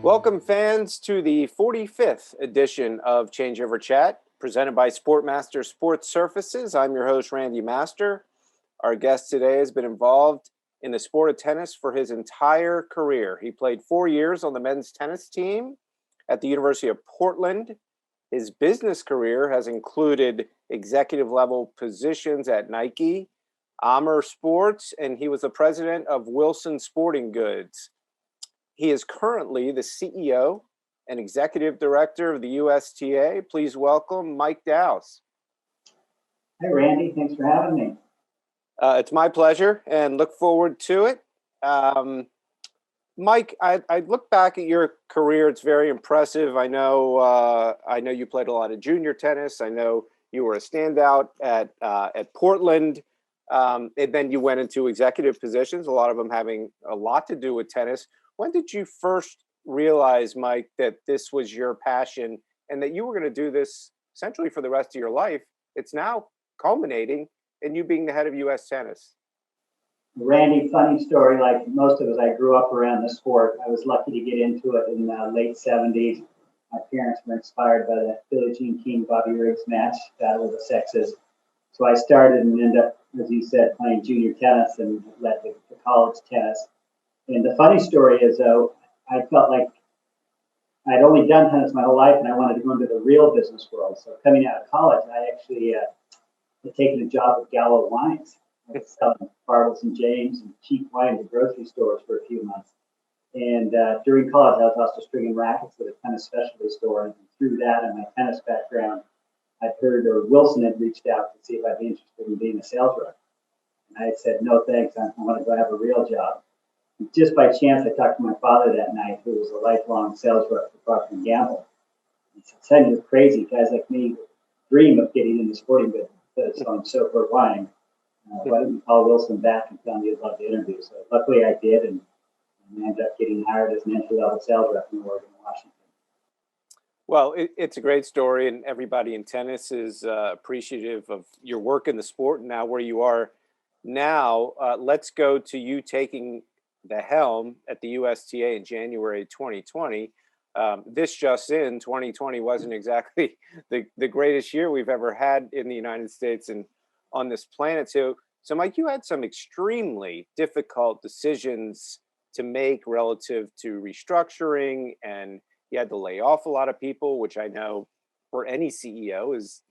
Welcome, fans, to the 45th edition of Changeover Chat, presented by Sportmaster Sports Surfaces. I'm your host, Randy Master. Our guest today has been involved in the sport of tennis for his entire career. He played 4 years on the men's tennis team at the University of Portland. His business career has included executive-level positions at Nike, Amer Sports, and he was the president of Wilson Sporting Goods. He is currently the CEO and executive director of the USTA. Please welcome Mike Dowse. Hey, Randy. Thanks for having me. It's my pleasure and look forward to it. Mike, I look back at your career. It's very impressive. I know you played a lot of junior tennis. I know you were a standout at Portland. And then you went into executive positions, a lot of them having a lot to do with tennis. When did you first realize, Mike, that this was your passion and that you were going to do this essentially for the rest of your life? It's now culminating in you being the head of U.S. Tennis. Randy, funny story. Like most of us, I grew up around the sport. I was lucky to get into it in the late 70s. My parents were inspired by the Billie Jean King, Bobby Riggs match, Battle of the Sexes. So I started and ended up, as you said, playing junior tennis and led to college tennis. And the funny story is, though, I felt like I'd only done tennis my whole life and I wanted to go into the real business world. So coming out of college, I actually had taken a job at Gallo Wines. I was selling Bartles and James and cheap wine to grocery stores for a few months. And during college, I was also stringing rackets at a tennis specialty store. And through that and my tennis background, I'd heard Wilson had reached out to see if I'd be interested in being a sales rep. And I said, no, thanks. I want to go have a real job. Just by chance, I talked to my father that night, who was a lifelong sales rep for Procter & Gamble. He said, son, you're crazy. Guys like me dream of getting into sporting business, selling soap or wine. Why don't you call Wilson back and tell him you'd love to interview? So luckily I did, and I ended up getting hired as an entry-level sales rep in Oregon, Washington. Well, it's a great story, and everybody in tennis is appreciative of your work in the sport and now where you are now. Let's go to you taking the helm at the USTA in January 2020. This just in, 2020 wasn't exactly the greatest year we've ever had in the United States and on this planet. So Mike, you had some extremely difficult decisions to make relative to restructuring, and you had to lay off a lot of people, which I know for any CEO is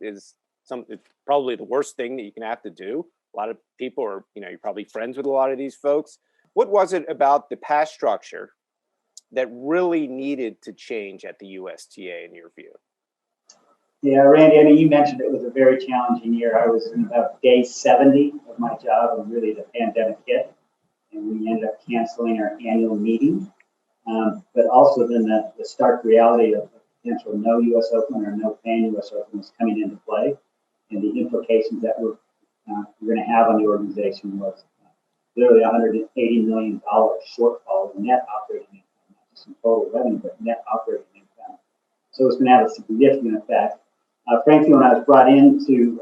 probably the worst thing that you can have to do. A lot of people are, you're probably friends with a lot of these folks. What was it about the past structure that really needed to change at the USTA in your view? Yeah, Randy, I mean, you mentioned it was a very challenging year. I was in about day 70 of my job when really the pandemic hit, and we ended up canceling our annual meeting. But also then the stark reality of potential no U.S. Open or no fan U.S. Open was coming into play, and the implications that we're going to have on the organization was literally $180 million shortfall in net operating income, not just in total revenue, but net operating income. So it's going to have a significant effect. Frankly, when I was brought in to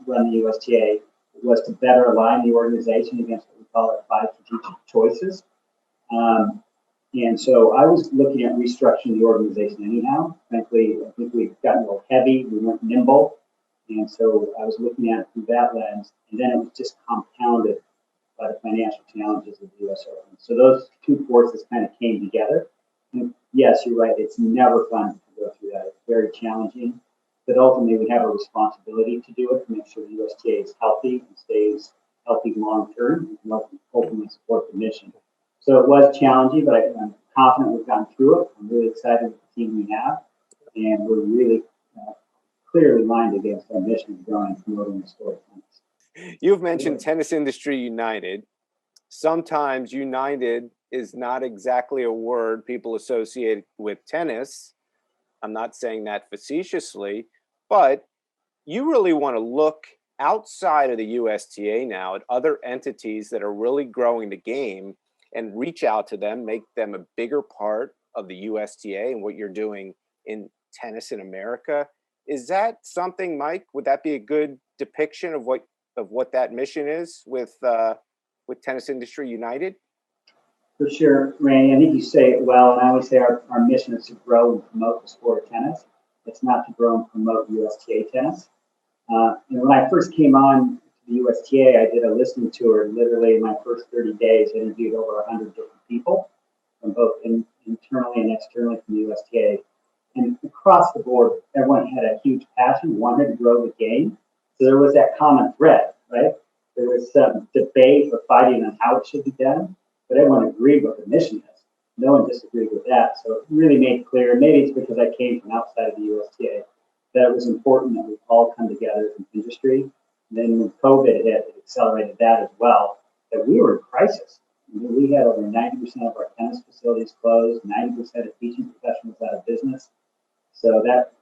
run the USTA, it was to better align the organization against what we call our 5 strategic choices. And so I was looking at restructuring the organization anyhow. Frankly, I think we've gotten a little heavy. We weren't nimble. And so I was looking at it through that lens. And then it was just compounded by the financial challenges of the U.S. Open. So those two forces kind of came together. And yes, you're right. It's never fun to go through that. It's very challenging. But ultimately, we have a responsibility to do it, to make sure the USTA is healthy and stays healthy long term, and ultimately support the mission. So it was challenging, but I'm confident we've gotten through it. I'm really excited with the team we have, and we're really clearly aligned against our mission of growing and promoting the sport of tennis. You've mentioned Tennis Industry United. Sometimes united is not exactly a word people associate with tennis. I'm not saying that facetiously, but you really want to look outside of the USTA now at other entities that are really growing the game and reach out to them, make them a bigger part of the USTA and what you're doing in tennis in America. Is that something, Mike? Would that be a good depiction of what that mission is with Tennis Industry United? For sure, Randy. I think you say it well, and I always say our mission is to grow and promote the sport of tennis. It's not to grow and promote USTA tennis. And when I first came on to the USTA, I did a listening tour. Literally, in my first 30 days, I interviewed over 100 different people from both internally and externally from the USTA. And across the board, everyone had a huge passion, wanted to grow the game. So there was that common thread, right? There was some debate or fighting on how it should be done, but everyone agreed what the mission is. No one disagreed with that. So it really made clear, maybe it's because I came from outside of the USTA, that it was important that we all come together as an industry. And then when COVID hit, it accelerated that as well, that we were in crisis. We had over 90% of our tennis facilities closed, 90% of teaching professionals out of business. So that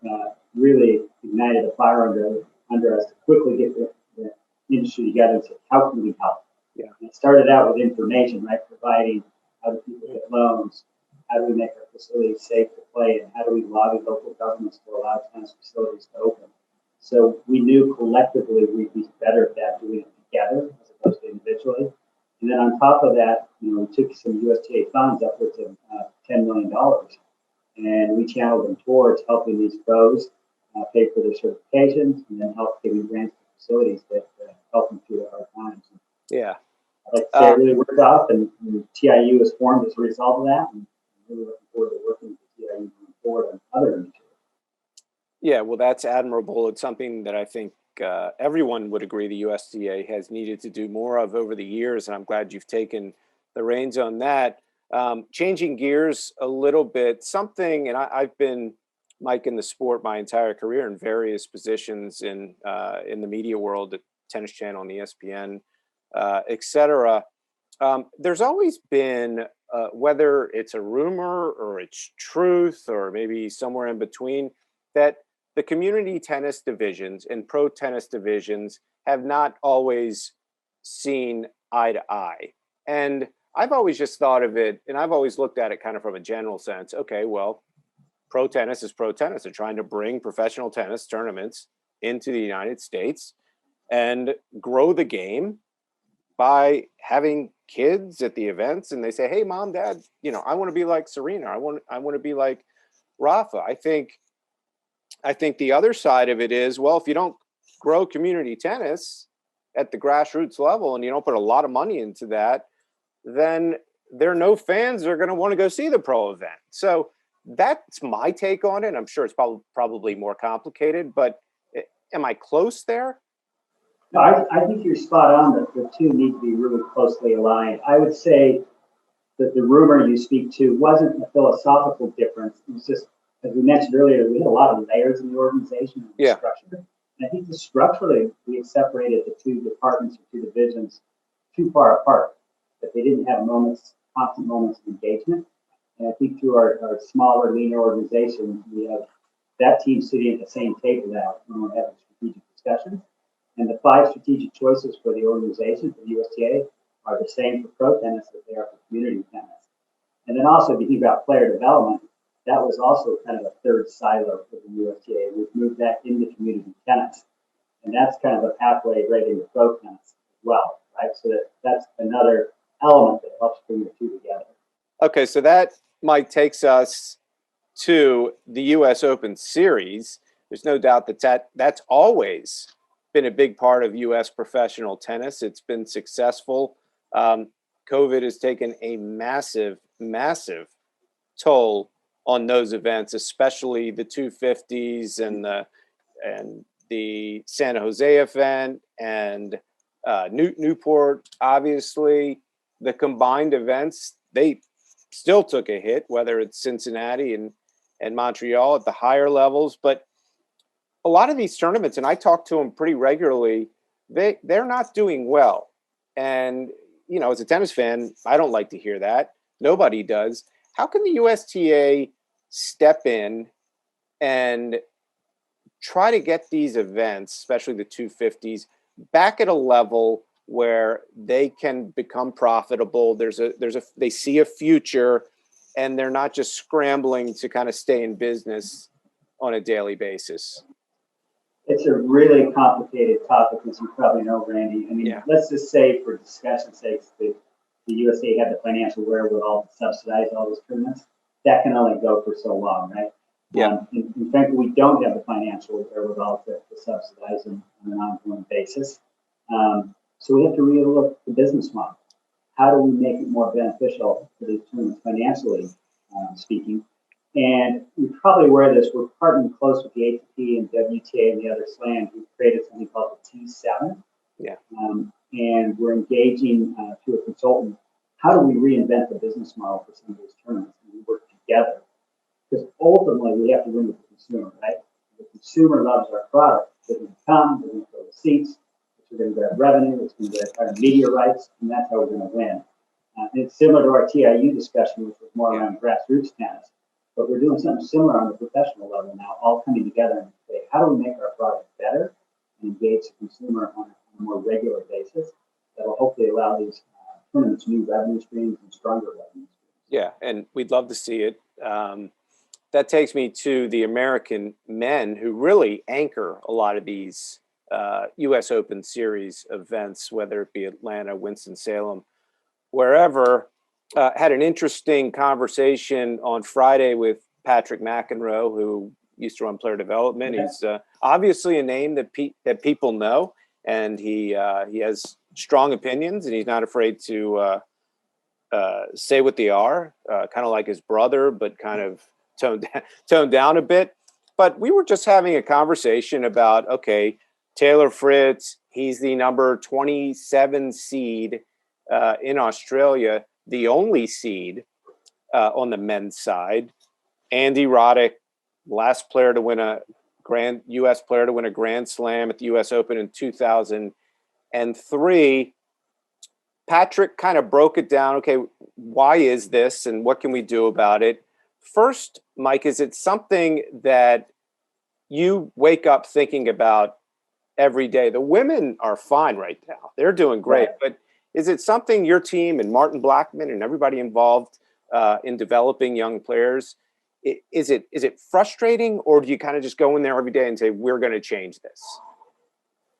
really ignited a fire under us to quickly get the industry together and say, how can we help? Yeah. And it started out with information, right? Providing how do people get loans, how do we make our facilities safe to play, and how do we lobby local governments to allow tennis facilities to open. So we knew collectively we'd be better at that doing it together as opposed to individually. And then on top of that, we took some USTA funds upwards of $10 million, and we channeled them towards helping these pros pay for their certifications, and then help giving grants to facilities that help them through the hard times. Yeah. I'd like to say it really worked out, and TIU was formed as a result of that, and I'm really looking forward to working with TIU going forward on other initiatives. Yeah, well, that's admirable. It's something that I think everyone would agree the USDA has needed to do more of over the years, and I'm glad you've taken the reins on that. Changing gears a little bit, something, and I've been, Mike, in the sport my entire career in various positions in the media world, at Tennis Channel and ESPN, et cetera. There's always been, whether it's a rumor or it's truth or maybe somewhere in between, that the community tennis divisions and pro tennis divisions have not always seen eye to eye. And I've always just thought of it, and I've always looked at it kind of from a general sense. Okay, well, pro tennis is pro tennis. They're trying to bring professional tennis tournaments into the United States and grow the game by having kids at the events, and they say, hey, mom, dad, I want to be like Serena. I want to be like Rafa. I think the other side of it is, well, if you don't grow community tennis at the grassroots level and you don't put a lot of money into that, then there are no fans that are going to want to go see the pro event. So that's my take on it. I'm sure it's probably more complicated, but am I close there? No, I think you're spot on that the two need to be really closely aligned. I would say that the rumor you speak to wasn't a philosophical difference. It was just, as we mentioned earlier, we had a lot of layers in the organization and the structure. And I think structurally, we had separated the two departments or two divisions too far apart, that they didn't have constant moments of engagement. And I think through our smaller, leaner organization, we have that team sitting at the same table now when we're having strategic discussions. And the 5 strategic choices for the organization, for the USTA, are the same for pro tennis as they are for community tennis. And then also, if you think about player development, that was also kind of a third silo for the USTA. We've moved that into community tennis. And that's kind of a pathway right into pro tennis as well, right? So that's another element that helps bring the two together. Okay, so that, Mike, takes us to the U.S. Open Series. There's no doubt that's always been a big part of U.S. professional tennis. It's been successful. COVID has taken a massive, massive toll on those events, especially the 250s and the San Jose event and Newport. Obviously, the combined events, they still took a hit, whether it's Cincinnati and Montreal at the higher levels. But a lot of these tournaments, and I talk to them pretty regularly, they're not doing well. And, as a tennis fan, I don't like to hear that. Nobody does. How can the USTA step in and try to get these events, especially the 250s, back at a level where they can become profitable? They see a future, and they're not just scrambling to kind of stay in business on a daily basis. It's a really complicated topic, as you probably know, Randy. I mean, Let's just say, for discussion's sake, the the USA had the financial wherewithal to subsidize all those tournaments, that can only go for so long, right? Yeah. And frankly, we don't have the financial wherewithal to subsidize them on an ongoing basis. So we have to relook the business model. How do we make it more beneficial for these tournaments financially speaking? And you're probably aware of this. We're partnering close with the ATP and WTA and the other slams. We've created something called the T7. Yeah. And we're engaging through a consultant. How do we reinvent the business model for some of these tournaments? And we work together. Because ultimately, we have to win with the consumer, right? The consumer loves our product. They're going to come, they're going to fill the seats, we're going to grab revenue, it's going to get our media rights, and that's how we're going to win. And it's similar to our TIU discussion, which was more around grassroots tennis. But we're doing something similar on the professional level now, all coming together and say, how do we make our product better and engage the consumer on a more regular basis that will hopefully allow these tournaments new revenue streams and stronger revenue streams. Yeah, and we'd love to see it. That takes me to the American men who really anchor a lot of these U.S. Open Series events, whether it be Atlanta, Winston-Salem, wherever. Had an interesting conversation on Friday with Patrick McEnroe, who used to run player development. Yeah. He's obviously a name that that people know, and he has strong opinions, and he's not afraid to say what they are, kind of like his brother, but kind of toned down a bit. But we were just having a conversation about, okay, Taylor Fritz, he's the number 27 seed in Australia, the only seed on the men's side. Andy Roddick, last player to win a U.S. player to win a Grand Slam at the U.S. Open in 2003. Patrick kind of broke it down. Okay, why is this and what can we do about it? First, Mike, is it something that you wake up thinking about every day? The women are fine right now. They're doing great. Right. But is it something your team and Martin Blackman and everybody involved in developing young players, is it frustrating, or do you kind of just go in there every day and say, we're going to change this?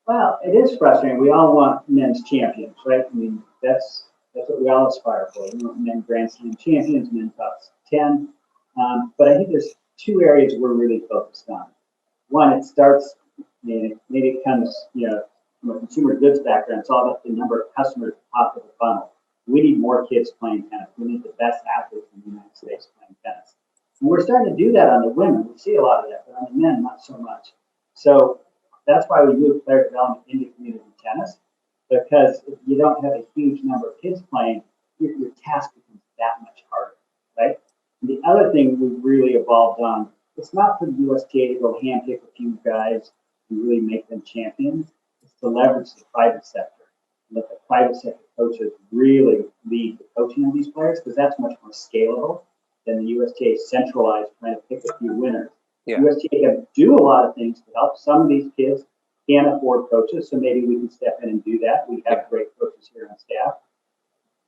Well, it is frustrating. We all want men's champions, right? I mean, that's what we all aspire for. We want men Grand Slam champions, men top 10. But I think there's two areas we're really focused on. One, it starts, maybe it comes, from a consumer goods background. It's all about the number of customers top of the funnel. We need more kids playing tennis. We need the best athletes in the United States playing tennis. And we're starting to do that on the women. We see a lot of that, but on the men, not so much. So that's why we move player development into community tennis, because if you don't have a huge number of kids playing, your task becomes that much harder, right? And the other thing we've really evolved on, it's not for the USTA to go handpick a few guys and really make them champions. It's to leverage the private sector. Let the private sector coaches really lead the coaching of these players, because that's much more scalable than the USTA centralized trying to pick a few winners. Yeah. USTA can do a lot of things to help. Some of these kids can't afford coaches, so maybe we can step in and do that. We have great coaches here on staff.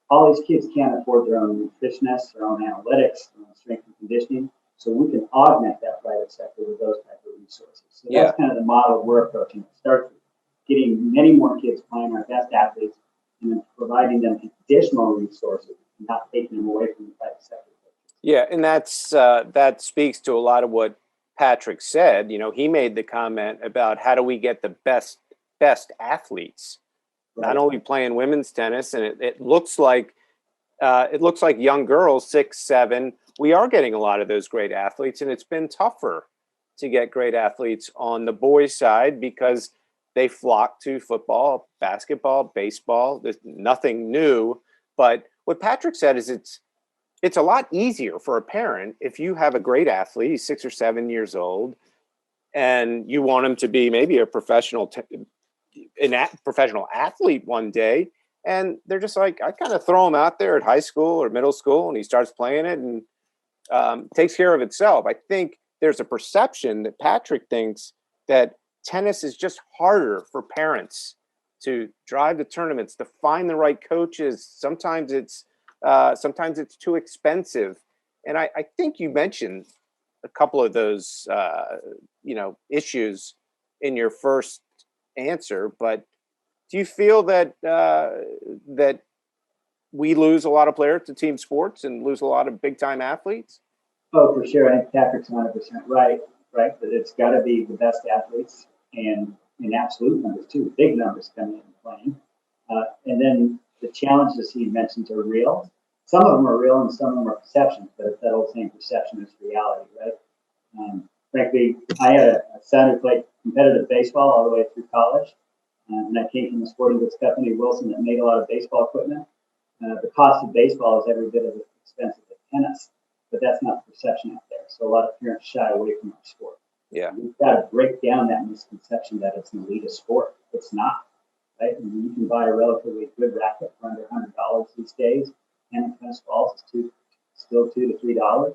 All these kids can't afford their own nutritionists, their own analytics, their own strength and conditioning, so we can augment that private sector with those types of resources. So that's kind of the model we're approaching. It starts with getting many more kids playing our best athletes and then providing them additional resources, not taking them away from the private sector. Yeah, and that speaks to a lot of what Patrick said. He made the comment about how do we get the best athletes, not only playing women's tennis, and it looks like young girls, 6, 7. We are getting a lot of those great athletes, and it's been tougher to get great athletes on the boys' side because they flock to football, basketball, baseball. There's nothing new, but what Patrick said is it's a lot easier for a parent if you have a great athlete, he's 6 or 7 years old, and you want him to be maybe a professional athlete one day, and they're just like, I kind of throw him out there at high school or middle school, and he starts playing it and takes care of itself. I think there's a perception that Patrick thinks that tennis is just harder for parents to drive the tournaments, to find the right coaches. Sometimes it's too expensive. And I think you mentioned a couple of those, issues in your first answer, but do you feel that we lose a lot of players to team sports and lose a lot of big time athletes? Oh, for sure. I think Patrick's 100% right, right? But it's got to be the best athletes and in absolute numbers too, big numbers coming in and playing. And then the challenges he mentions are real. Some of them are real and some of them are perceptions, but it's that old saying perception is reality, right? Frankly, I had a son who played competitive baseball all the way through college. And I came from a sporting goods company, Wilson, that made a lot of baseball equipment. The cost of baseball is every bit as expensive as tennis, but that's not the perception out there. So a lot of parents shy away from our sport. Yeah. We've got to break down that misconception that it's an elitist sport. It's not, right? I mean, you can buy a relatively good racket for under $100 these days, and tennis balls is still $2 to $3,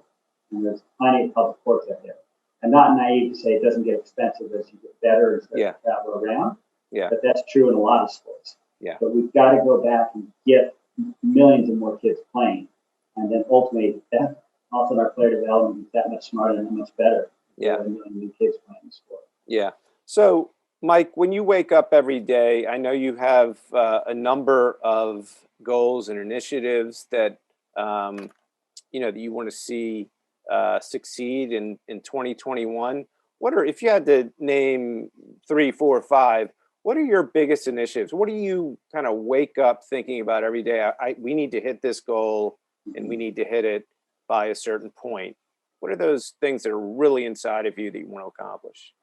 and there's plenty of public courts out there. I'm not naive to say it doesn't get expensive as you get better and start to travel around. Yeah. But that's true in a lot of sports. Yeah. But we've got to go back and get millions of more kids playing. And then ultimately, that also our player development is that much smarter and that much better. Yeah. Than new kids playing the sport. Yeah. So, Mike, when you wake up every day, I know you have a number of goals and initiatives that, that you want to see succeed in 2021. If you had to name 3, 4, 5, what are your biggest initiatives? What do you kind of wake up thinking about every day? We need to hit this goal and we need to hit it by a certain point. What are those things that are really inside of you that you want to accomplish?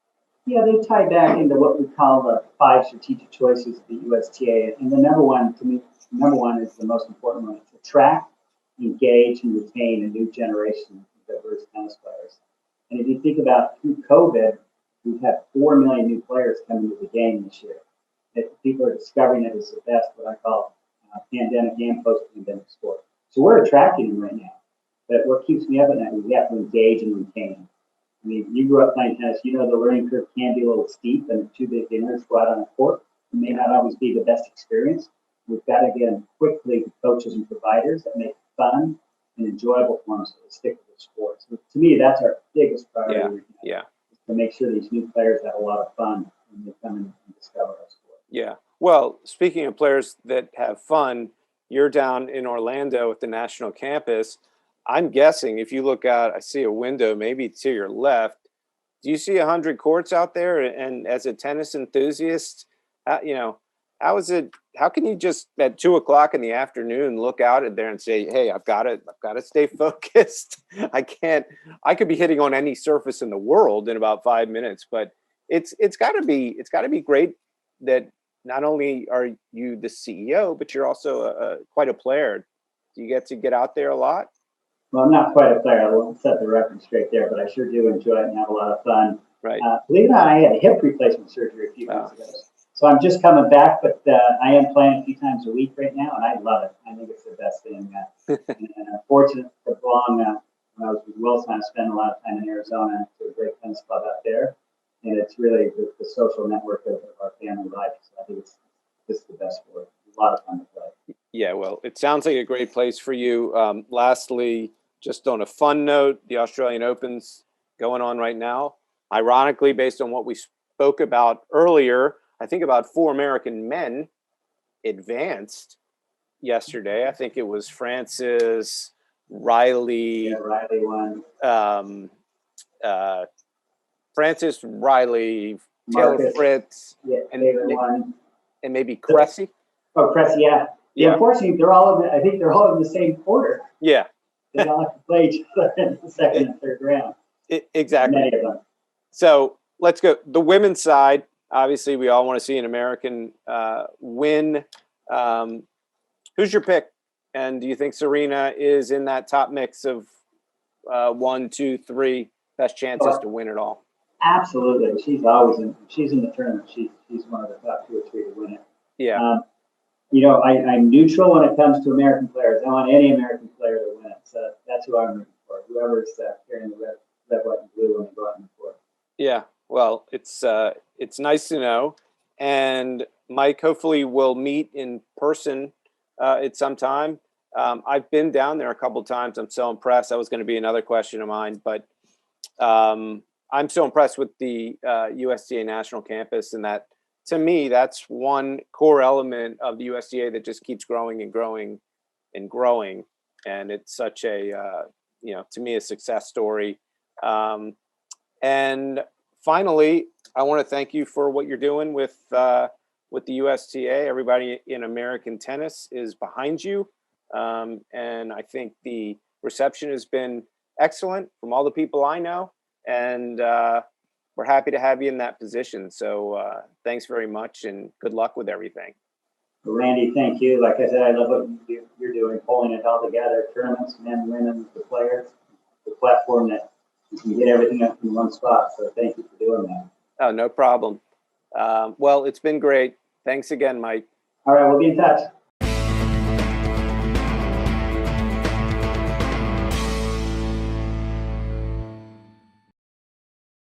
Yeah, they tie back into what we call the 5 strategic choices of the USTA. And the number one is the most important one. It's attract, engage, and retain a new generation of diverse tennis players. And if you think about through COVID, we've had 4 million new players coming to the game this year. People are discovering it as the best, what I call pandemic and post-pandemic sport. So we're attracting them right now. But what keeps me up at night is we have to engage and retain. I mean, you grew up playing tennis, you know the learning curve can be a little steep and 2 big beginners go out on a court. It may not always be the best experience. We've got to get them quickly coaches and providers that make it fun and enjoyable for them so they stick with the sport. So to me, that's our biggest priority. Yeah. To make sure these new players have a lot of fun when they come in and discover our sport. Yeah. Well, speaking of players that have fun, you're down in Orlando at the national campus. I'm guessing if you look out, I see a window maybe to your left. Do you see 100 courts out there? And as a tennis enthusiast, how is it? How can you just at 2:00 in the afternoon look out at there and say, "Hey, I've got to stay focused. I could be hitting on any surface in the world in about 5 minutes." But it's got to be great that not only are you the CEO, but you're also quite a player. Do you get out there a lot? Well, I'm not quite a player. I won't set the record straight there, but I sure do enjoy it and have a lot of fun. Right. Believe it or not, I had a hip replacement surgery a few months ago. So I'm just coming back, but I am playing a few times a week right now, and I love it. I think it's the best thing. And I'm fortunate to belong, when I was with Wilson, I spent a lot of time in Arizona to a great tennis club out there. And it's really the social network of our family life. So I think it's just the best sport. It's a lot of fun to play. Yeah, well, it sounds like a great place for you. Lastly, just on a fun note, the Australian Open's going on right now. Ironically, based on what we spoke about earlier, I think about 4 American men advanced yesterday. I think it was Francis, Riley. Yeah, Riley won. Francis, Riley, Marcus, Taylor Fritz, yeah, and maybe Cressy. Oh, Cressy, yeah. Yeah. Unfortunately, I think they're all in the same order. Yeah. They all have to play each other in the second and third round. Exactly. Many of them. So let's go. The women's side, obviously, we all want to see an American win. Who's your pick? And do you think Serena is in that top mix of 1, 2, 3 best chances to win it all? Absolutely. She's in the tournament. She's one of the top 2 or 3 to win it. Yeah. I'm neutral when it comes to American players. I want any American player to win it. So that's who I'm rooting for. Whoever's carrying the red, white, and blue when they go out in the court. Yeah. Well, it's nice to know. And Mike, hopefully we'll meet in person at some time. I've been down there a couple of times. I'm so impressed. That was going to be another question of mine, but I'm so impressed with the USTA National Campus, and that, to me, that's one core element of the USTA that just keeps growing and growing and growing. And it's such a, to me, a success story. And finally, I want to thank you for what you're doing with the USTA. Everybody in American tennis is behind you. And I think the reception has been excellent from all the people I know. And we're happy to have you in that position. So thanks very much and good luck with everything. Randy, thank you. Like I said, I love what you're doing, pulling it all together, tournaments, men, women, the players, the platform that you can get everything up in one spot. So thank you for doing that. Oh, no problem. Well, it's been great. Thanks again, Mike. All right, we'll be in touch.